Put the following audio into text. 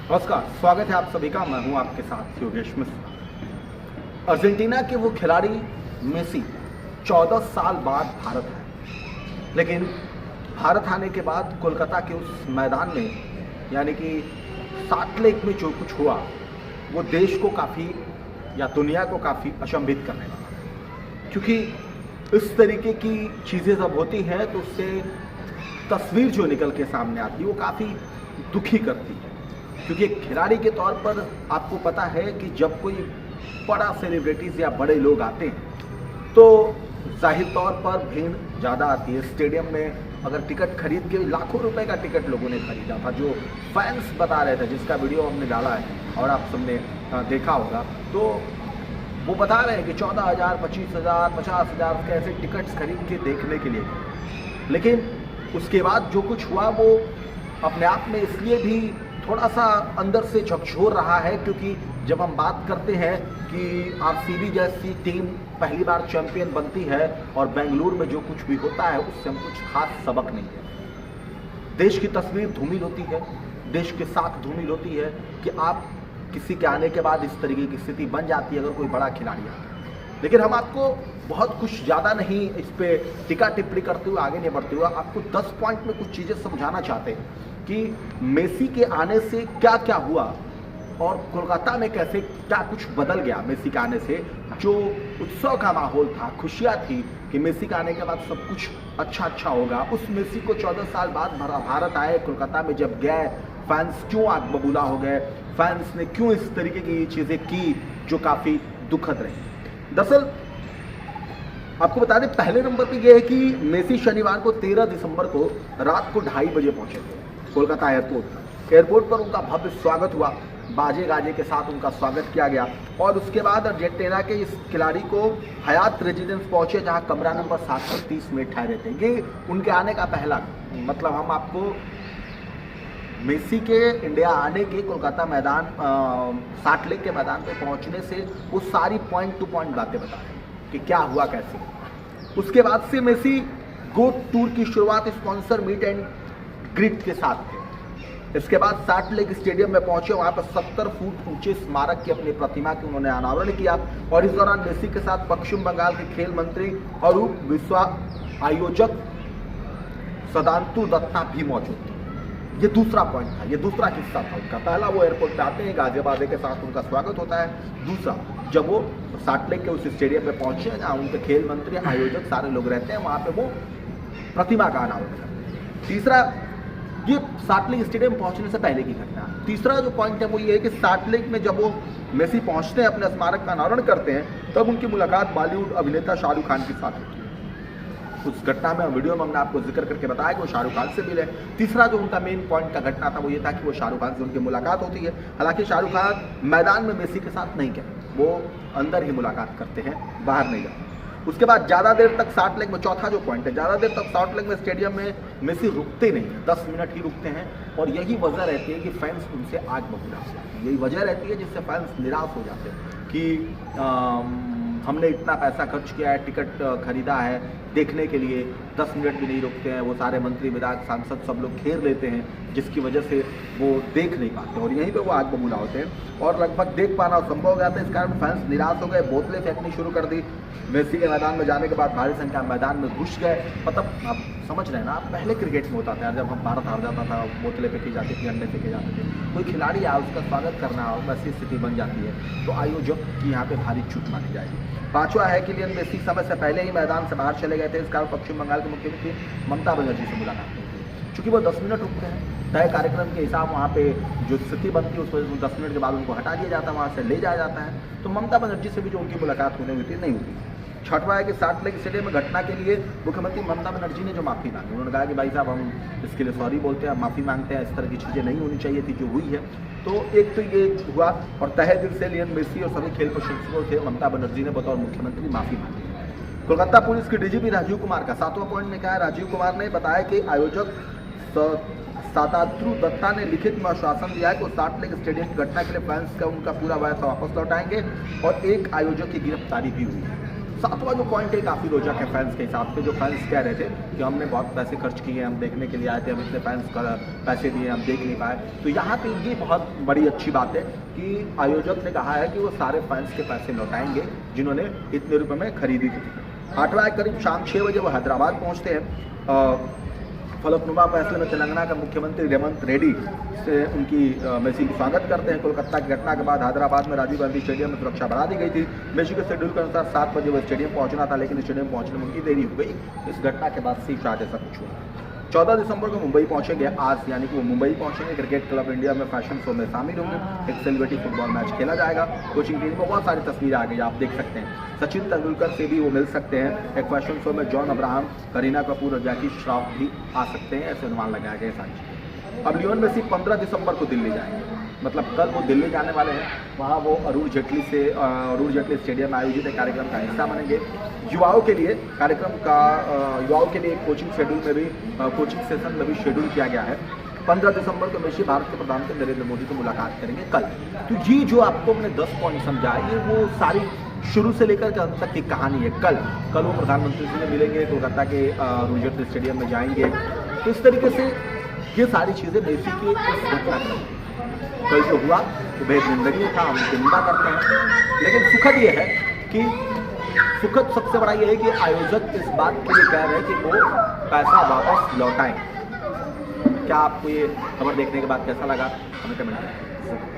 नमस्कार, स्वागत है आप सभी का। मैं हूं आपके साथ योगेश मिश्रा। अर्जेंटीना के वो खिलाड़ी मेसी 14 साल बाद भारत आए, लेकिन भारत आने के बाद कोलकाता के उस मैदान में यानी कि साल्ट लेक में जो कुछ हुआ वो देश को काफ़ी या दुनिया को काफ़ी अचंभित करने लगा, क्योंकि इस तरीके की चीज़ें जब होती हैं तो उससे तस्वीर जो निकल के सामने आती है वो काफ़ी दुखी करती है। क्योंकि एक खिलाड़ी के तौर पर आपको पता है कि जब कोई बड़ा सेलिब्रिटीज़ या बड़े लोग आते हैं तो जाहिर तौर पर भीड़ ज़्यादा आती है। स्टेडियम में अगर टिकट खरीद के लाखों रुपए का टिकट लोगों ने खरीदा था, जो फैंस बता रहे थे, जिसका वीडियो हमने डाला है और आप सबने देखा होगा, तो वो बता रहे हैं कि 14,000, 25,000, 50,000 के ऐसे टिकट्स खरीद के देखने के लिए। लेकिन उसके बाद जो कुछ हुआ वो अपने आप में इसलिए भी थोड़ा सा अंदर से झकझोर रहा है, क्योंकि जब हम बात करते हैं कि आरसीबी जैसी टीम पहली बार चैंपियन बनती है और बेंगलुरु में जो कुछ भी होता है उससे हम कुछ खास सबक नहीं है। देश की तस्वीर धूमिल होती है, देश के साथ धूमिल होती है कि आप किसी के आने के बाद इस तरीके की स्थिति बन जाती है अगर कोई बड़ा खिलाड़ी आता है। लेकिन हम आपको बहुत कुछ ज़्यादा नहीं इस पर टिक्का टिप्पणी करते हुए आगे नहीं बढ़ते हुए आपको 10 पॉइंट में कुछ चीज़ें समझाना चाहते हैं कि मेसी के आने से क्या क्या हुआ और कोलकाता में कैसे क्या कुछ बदल गया मेसी के आने से। जो उत्सव का माहौल था, खुशियाँ थी कि मेसी के आने के बाद सब कुछ अच्छा होगा, उस मेसी को 14 साल बाद भारत आए, कोलकाता में जब गए, फैंस क्यों आग बबूला हो गए, फैंस ने क्यों इस तरीके की चीज़ें की जो काफ़ी दुखद रही। दरअसल आपको बता दें, पहले नंबर पे यह है कि मेसी शनिवार को 13 दिसंबर को रात को 2:30 बजे पहुंचे थे कोलकाता एयरपोर्ट पर उनका भव्य स्वागत हुआ, बाजे गाजे के साथ उनका स्वागत किया गया। और उसके बाद अर्जेंटीना के इस खिलाड़ी को हयात रेजिडेंस पहुंचे, जहां कमरा नंबर 730 में ठहरे थे। ये उनके आने का पहला मतलब हम आपको मेसी के इंडिया आने के कोलकाता मैदान साल्ट लेक के मैदान पे पहुंचने से वो सारी पॉइंट टू पॉइंट बातें बता रहे हैं कि क्या हुआ कैसे। उसके बाद से मेसी गोट टूर की शुरुआत स्पॉन्सर मीट एंड ग्रीट के साथ थे। इसके बाद साल्ट लेक स्टेडियम में पहुंचे, वहां पर 70 फुट ऊंचे स्मारक की अपनी प्रतिमा की उन्होंने अनावरण किया। और इस दौरान मेसी के साथ पश्चिम बंगाल के खेल मंत्री और उप विश्व आयोजक सदांतु दत्ता भी मौजूद थे। ये दूसरा पॉइंट था, ये दूसरा किस्सा था उनका। पहला, वो एयरपोर्ट पे आते हैं, गाजे बाजे के साथ उनका स्वागत होता है। दूसरा, जब वो साल्ट लेक के उस स्टेडियम में पहुंचे जहाँ उनके खेल मंत्री, आयोजक सारे लोग रहते हैं, वहाँ पे वो प्रतिमा का अनावरण करते हैं। तीसरा, ये साल्ट लेक स्टेडियम पहुंचने से पहले की घटना। तीसरा जो पॉइंट है वो ये है कि साल्ट लेक में जब वो मेसी पहुंचते हैं, अपने स्मारक का अनावरण करते हैं, तब उनकी मुलाकात बॉलीवुड अभिनेता शाहरुख खान के साथ होती है। उस घटना में वीडियो में हमने आपको जिक्र करके बताया कि वो शाहरुख खान से मिले। तीसरा जो उनका मेन पॉइंट का घटना था वो ये था कि वो शाहरुख खान से उनकी मुलाकात होती है। हालांकि शाहरुख खान मैदान में मेसी के साथ नहीं गए, वो अंदर ही मुलाकात करते हैं, बाहर नहीं जाते। उसके बाद ज़्यादा देर तक साल्ट लेक में, चौथा जो पॉइंट है, ज़्यादा देर तक साल्ट लेक में स्टेडियम में मेसी रुकते नहीं हैं, 10 मिनट ही रुकते हैं। और यही वजह रहती है कि फैंस उनसे आग बबूला हो जाते हैं। यही वजह रहती है जिससे फैंस निराश हो जाते हैं कि हमने इतना पैसा खर्च किया है, टिकट खरीदा है देखने के लिए, 10 मिनट भी नहीं रुकते हैं। वो सारे मंत्री, विधायक, सांसद सब लोग घेर लेते हैं, जिसकी वजह से वो देख नहीं पाते और यहीं पे वो आग बबूला होते हैं और लगभग देख पाना संभव हो जाता है। इस कारण फैंस निराश हो गए, बोतलें फेंकनी शुरू कर दी। मेसी के मैदान में जाने के बाद भारी संख्या में मैदान में घुस गए। मतलब आप समझ रहे हैं ना, पहले क्रिकेट में होता था, जब हम भारत हार जाता था, बोतलें फेंकी जाती थी, अंडे फेंके जाते थे, कोई खिलाड़ी आया उसका स्वागत करना हो, वैसी स्थिति बन जाती है, तो आयोजक की यहाँ पे भारी चूक मानी जाएगी। पांचवा है कि लियोनेल मेसी समय से पहले ही मैदान से बाहर चले गए थे। इस कारण पश्चिम बंगाल के मुख्यमंत्री ममता बनर्जी से मुलाकात हुई थी। चूंकि वो 10 मिनट रुकते हैं, तय कार्यक्रम के हिसाब वहाँ पे जो स्थिति बनती है उस वजह से 10 मिनट के बाद उनको हटा दिया जाता है, वहाँ से ले जाया जाता है। तो ममता बनर्जी से भी जो उनकी मुलाकात होने हुई थी, नहीं हुई। छठवां है कि साल्ट लेक स्टेडियम में घटना के लिए मुख्यमंत्री ममता बनर्जी ने जो माफ़ी मांगी, उन्होंने कहा कि भाई साहब हम इसके लिए सॉरी बोलते हैं, माफ़ी मांगते हैं, इस तरह की चीज़ें नहीं होनी चाहिए थी जो हुई है। तो एक तो ये हुआ और तहे दिल से लियोनेल मेसी और सभी खेल प्रशंसकों से ममता बनर्जी ने बतौर मुख्यमंत्री माफ़ी मांगी। कोलकाता पुलिस के डीजीपी राजीव कुमार का 7वां पॉइंट में कहा है, राजीव कुमार ने बताया कि आयोजक सदांतु दत्ता ने लिखित में आश्वासन दिया है कि वो साल्ट लेक स्टेडियम की घटना के लिए फैंस का उनका पूरा पैसा वापस लौटाएंगे और एक आयोजक की गिरफ्तारी भी हुई है। सातवां जो पॉइंट है काफ़ी रोचक है फैंस के हिसाब से। जो फैंस कह रहे थे कि हमने बहुत पैसे खर्च किए, हम देखने के लिए आए थे, हम इतने फैंस का पैसे दिए, हम देख नहीं पाए। तो यहाँ पे ये बहुत बड़ी अच्छी बात है कि आयोजक ने कहा है कि वो सारे फैंस के पैसे लौटाएंगे जिन्होंने इतने रुपए में खरीदी थी। 8वां करीब शाम 6 बजे वो हैदराबाद पहुँचते हैं। फलकनुमा फैसले में तेलंगाना का मुख्यमंत्री रेवंत रेड्डी से उनकी मेसी की स्वागत करते हैं। कोलकाता की घटना के बाद हैदराबाद में राजीव गांधी स्टेडियम में सुरक्षा बढ़ा दी गई थी। मेसी के शेड्यूल के अनुसार 7 बजे वो स्टेडियम पहुंचना था, लेकिन स्टेडियम पहुंचने में उनकी देरी हो गई। इस घटना के बाद से आज ऐसा कुछ हुआ। 14 दिसंबर को मुंबई पहुंचेंगे आज, यानी कि वो मुंबई पहुंचेंगे। क्रिकेट क्लब इंडिया में फैशन शो में शामिल होंगे। एक सेलिब्रिटी फुटबॉल मैच खेला जाएगा। कोचिंग टीम में बहुत सारी तस्वीरें आ गई, आप देख सकते हैं। सचिन तेंदुलकर से भी वो मिल सकते हैं। एक फैशन शो में जॉन अब्राहम, करीना कपूर और जैकी श्रॉफ भी आ सकते हैं, ऐसे अनुमान लगाया गया सारी चीज़ें। अब लियोन मेसी 15 दिसंबर को दिल्ली जाएंगे, मतलब कल वो दिल्ली जाने वाले हैं। वहाँ वो अरुण जेटली स्टेडियम में आयोजित एक कार्यक्रम का हिस्सा बनेंगे। युवाओं के लिए एक कोचिंग सेशन में भी शेड्यूल किया गया है। 15 दिसंबर को मेसी भारत के प्रधानमंत्री नरेंद्र मोदी से मुलाकात करेंगे कल। तो ये जो आपको मैंने 10 पॉइंट समझाया, ये वो सारी शुरू से लेकर के अंत तक की कहानी है। कल वो प्रधानमंत्री से मिलेंगे, कोलकाता के अरुण जेटली स्टेडियम में जाएंगे। तो इस तरीके से ये सारी चीज़ें मेसी की इस घटना कल जो हुआ तो बेहद निंदनीय था, हम उसकी निंदा करते हैं। लेकिन सुखद ये है कि सबसे बड़ा ये है कि आयोजक इस बात के लिए कह रहे हैं कि वो पैसा वापस लौटाएं। क्या आपको ये खबर देखने के बाद कैसा लगा, हमें कमेंट करें।